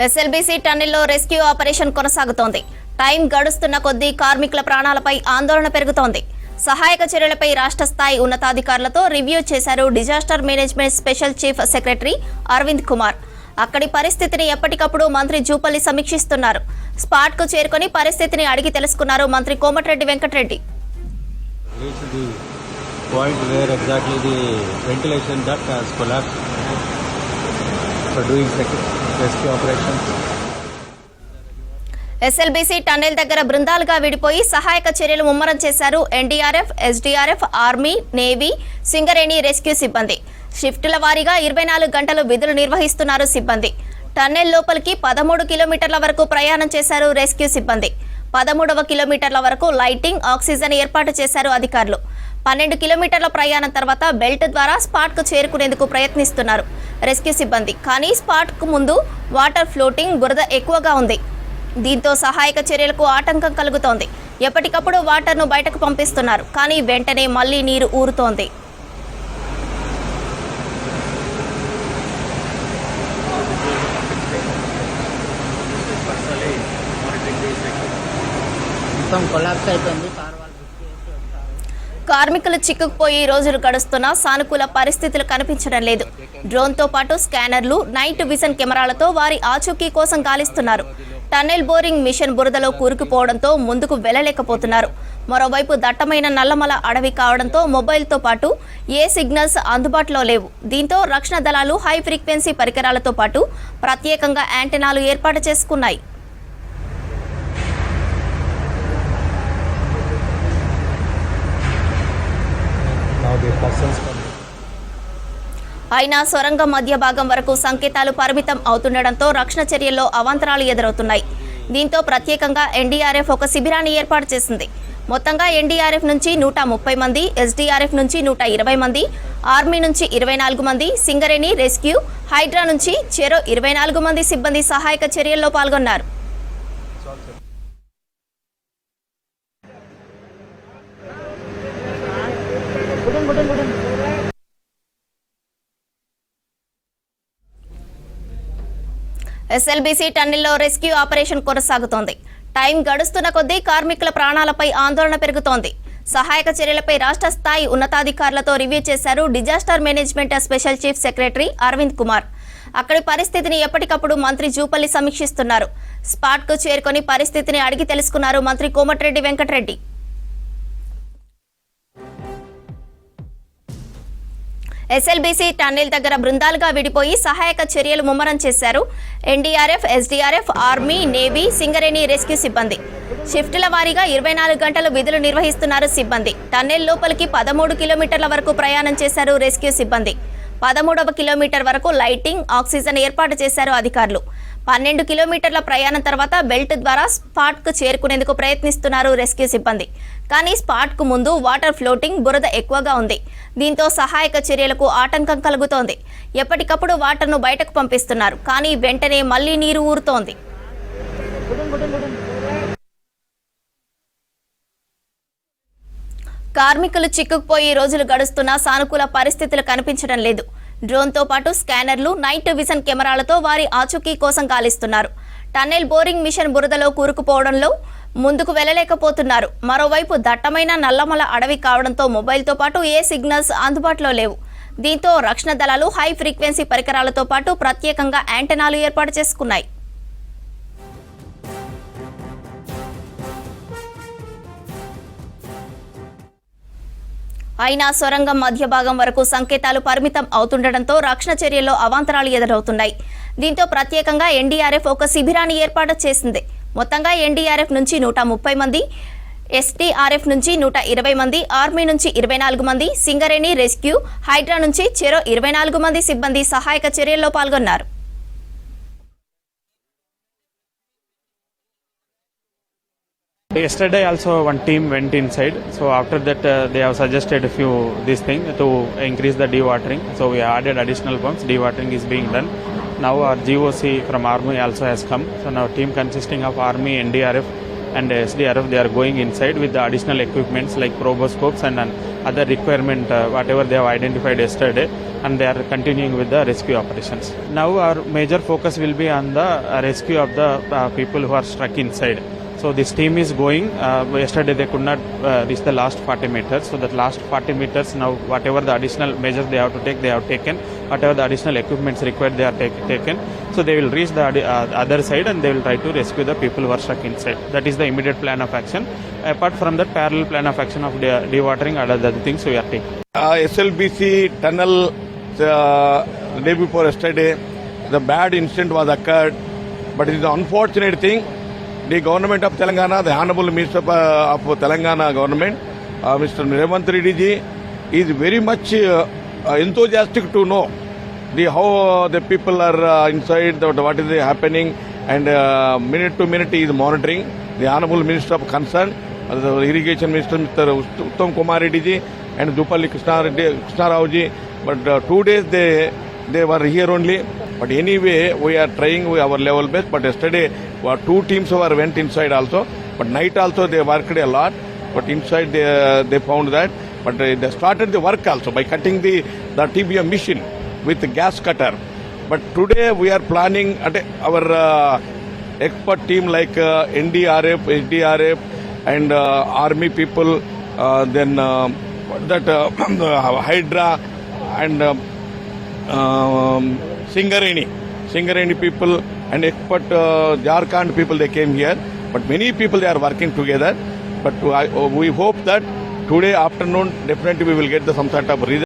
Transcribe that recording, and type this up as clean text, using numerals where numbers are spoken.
SLBC టన్నెల్లో rescue operation కొనసాగుతోంది. Time గడుస్తున్న కొద్దీ కార్మికుల ప్రాణాలపై ఆందోళన పెరుగుతోంది. సహాయక చర్యలపై రాష్ట్ర స్థాయి ఉన్నతాధికారులతో రివ్యూ చేశారు disaster management special chief secretary Arvind Kumar. అక్కడి పరిస్థితిని ఎప్పటికప్పుడు మంత్రి జూపల్లి సమీక్షిస్తున్నారు. స్పాట్ కు చేరుకొని పరిస్థితిని అడిగి తెలుసుకున్నారు మంత్రి కోమటిరెడ్డి వెంకటరెడ్డి. ఎస్ఎల్బీసీ టన్నెల్ దగ్గర బృందాలుగా విడిపోయి సహాయక చర్యలు ముమ్మరం చేశారు NDRF, SDRF, army, navy, Singareni rescue సిబ్బంది. షిఫ్టుల వారీగా 24 గంటలు విధులు నిర్వహిస్తున్నారు సిబ్బంది. టన్నెల్ లోపలికి 13 కిలోమీటర్ల వరకు ప్రయాణం చేశారు రెస్క్యూ సిబ్బంది. 13వ కిలోమీటర్ల వరకు లైటింగ్, ఆక్సిజన్ ఏర్పాటు చేశారు అధికారులు. 12 కిలోమీటర్ల ప్రయాణం తర్వాత బెల్ట్ ద్వారా స్పాట్ కు చేరుకునేందుకు ప్రయత్నిస్తున్నారు రెస్క్యూ సిబ్బంది. కానీ స్పాట్ కు ముందు వాటర్ ఫ్లోటింగ్, బురద ఎక్కువగా ఉంది. దీంతో సహాయక చర్యలకు ఆటంకం కలుగుతోంది. ఎప్పటికప్పుడు వాటర్ను బయటకు పంపిస్తున్నారు. కానీ వెంటనే మళ్లీ నీరు ఊరుతోంది. కార్మికులు చిక్కుకుపోయి రోజులు గడుస్తున్నా సానుకూల పరిస్థితులు కనిపించడం లేదు. డ్రోన్తో పాటు స్కానర్లు, నైట్ విజన్ కెమెరాలతో వారి ఆచూకీ కోసం గాలిస్తున్నారు. టన్నెల్ బోరింగ్ మిషన్ బురదలో కూరుకుపోవడంతో ముందుకు వెళ్లలేకపోతున్నారు. మరోవైపు దట్టమైన నల్లమల అడవి కావడంతో మొబైల్తో పాటు ఏ సిగ్నల్స్ అందుబాటులో లేవు. దీంతో రక్షణ దళాలు హై ఫ్రీక్వెన్సీ పరికరాలతో పాటు ప్రత్యేకంగా యాంటెనాలు ఏర్పాటు చేసుకున్నాయి. అయినా సొరంగం మధ్య భాగం వరకు సంకేతాలు పరిమితం అవుతుండటంతో రక్షణ చర్యల్లో అవాంతరాలు ఎదురవుతున్నాయి. దీంతో ప్రత్యేకంగా ఎన్డీఆర్ఎఫ్ ఒక శిబిరాన్ని ఏర్పాటు చేసింది. మొత్తంగా ఎన్డీఆర్ఎఫ్ నుంచి 130 మంది, ఎస్డీఆర్ఎఫ్ నుంచి 120 మంది, ఆర్మీ నుంచి 24 మంది, సింగరేణి, రెస్క్యూ, హైడ్రా నుంచి చెరో 24 మంది సిబ్బంది సహాయక చర్యల్లో పాల్గొన్నారు. ఎస్ఎల్బీసీ టన్నెల్లో రెస్క్యూ ఆపరేషన్ కొనసాగుతోంది. టైం గడుస్తున్న కొద్దీ కార్మికుల ప్రాణాలపై ఆందోళన పెరుగుతోంది. సహాయక చర్యలపై రాష్ట్ర స్థాయి ఉన్నతాధికారులతో రివ్యూ చేశారు disaster management special chief secretary Arvind Kumar. అక్కడి పరిస్థితిని ఎప్పటికప్పుడు మంత్రి జూపల్లి సమీక్షిస్తున్నారు. స్పాట్ కు చేరుకొని పరిస్థితిని అడిగి తెలుసుకున్నారు మంత్రి కోమటిరెడ్డి వెంకటరెడ్డి. ఎస్ఎల్బీసీ టన్నెల్ దగ్గర బృందాలుగా విడిపోయి సహాయక చర్యలు ముమ్మరం చేశారు NDRF, SDRF, army, navy, Singareni rescue సిబ్బంది. షిఫ్టుల వారీగా 24 గంటలు విధులు నిర్వహిస్తున్నారు సిబ్బంది. టన్నెల్ లోపలికి 13 కిలోమీటర్ల వరకు ప్రయాణం చేశారు రెస్క్యూ సిబ్బంది. 13వ కిలోమీటర్ వరకు లైటింగ్, ఆక్సిజన్ ఏర్పాటు చేశారు అధికారులు. 12 కిలోమీటర్ల ప్రయాణం తర్వాత బెల్ట్ ద్వారా స్పాట్ కు చేరుకునేందుకు ప్రయత్నిస్తున్నారు రెస్క్యూ సిబ్బంది. కానీ స్పాట్ కు ముందు వాటర్ ఫ్లోటింగ్, బురద ఎక్కువగా ఉంది. దీంతో సహాయక చర్యలకు ఆటంకం కలుగుతోంది. ఎప్పటికప్పుడు వాటర్ను బయటకు పంపిస్తున్నారు. కానీ వెంటనే మళ్లీ నీరు ఊరుతోంది. కార్మికులు చిక్కుకుపోయి రోజులు గడుస్తున్నా సానుకూల పరిస్థితులు కనిపించడం లేదు. డ్రోన్తో పాటు స్కానర్లు, నైట్ విజన్ కెమెరాలతో వారి ఆచూకీ కోసం గాలిస్తున్నారు. టన్నెల్ బోరింగ్ మిషన్ బురదలో కూరుకుపోవడంలో ముందుకు వెళ్లలేకపోతున్నారు. మరోవైపు దట్టమైన నల్లమల అడవి కావడంతో మొబైల్తో పాటు ఏ సిగ్నల్స్ అందుబాటులో లేవు. దీంతో రక్షణ దళాలు హై ఫ్రీక్వెన్సీ పరికరాలతో పాటు ప్రత్యేకంగా యాంటెనాలు ఏర్పాటు చేసుకున్నాయి. అయినా సొరంగం మధ్య భాగం వరకు సంకేతాలు పరిమితం అవుతుండటంతో రక్షణ చర్యల్లో అవాంతరాలు ఎదురవుతున్నాయి. దీంతో ప్రత్యేకంగా ఎన్డీఆర్ఎఫ్ ఒక శిబిరాన్ని ఏర్పాటు చేసింది. మొత్తంగా ఎన్డీఆర్ఎఫ్ నుంచి 130 మంది, ఎస్డీఆర్ఎఫ్ నుంచి 120 మంది, ఆర్మీ నుంచి 24 మంది, సింగరేణి, రెస్క్యూ, హైడ్రా నుంచి చెరో 24 మంది సిబ్బంది సహాయక చర్యల్లో పాల్గొన్నారు. Yesterday also one team went inside, so after that they have suggested a few this thing to increase the dewatering, so we added additional pumps. Dewatering is being done now. Our GOC from army also has come, so now team consisting of army, NDRF and SDRF, they are going inside with the additional equipments like proboscopes and other requirement, whatever they have identified yesterday, and they are continuing with the rescue operations. Now our major focus will be on the rescue of the people who are stuck inside. So this team is going. Yesterday they could not reach the last 40 meters. So that last 40 meters now, whatever the additional measures they have to take, they have taken. Whatever the additional equipments required, they are taken. So they will reach the other side and they will try to rescue the people who are stuck inside. That is the immediate plan of action. Apart from that, parallel plan of action of dewatering and other things we are taking. SLBC tunnel the day before yesterday, the bad incident was occurred, but it is an unfortunate thing. The government of Telangana, the Honorable Minister of Telangana government, Mr. Revant Reddy ji, is very much enthusiastic to know how the people are inside, what is happening, and minute to minute he is monitoring. The Honorable Minister of Concern, the Irrigation Minister, Mr. Uttam Kumar Reddy ji, and Dupalli Krishna Rao ji. But 2 days they were here only. But anyway, we are trying our level best. But yesterday, 2 teams went inside also. But night also they worked a lot. But inside they found that. But they started the work also by cutting the TBM machine with the gas cutter. But today we are planning our expert team like NDRF, SDRF, and army people, then Hydra and Singareni people and expert Jharkhand people, they came here. But many people, they are working together. But we hope that today afternoon definitely we will get some sort of result.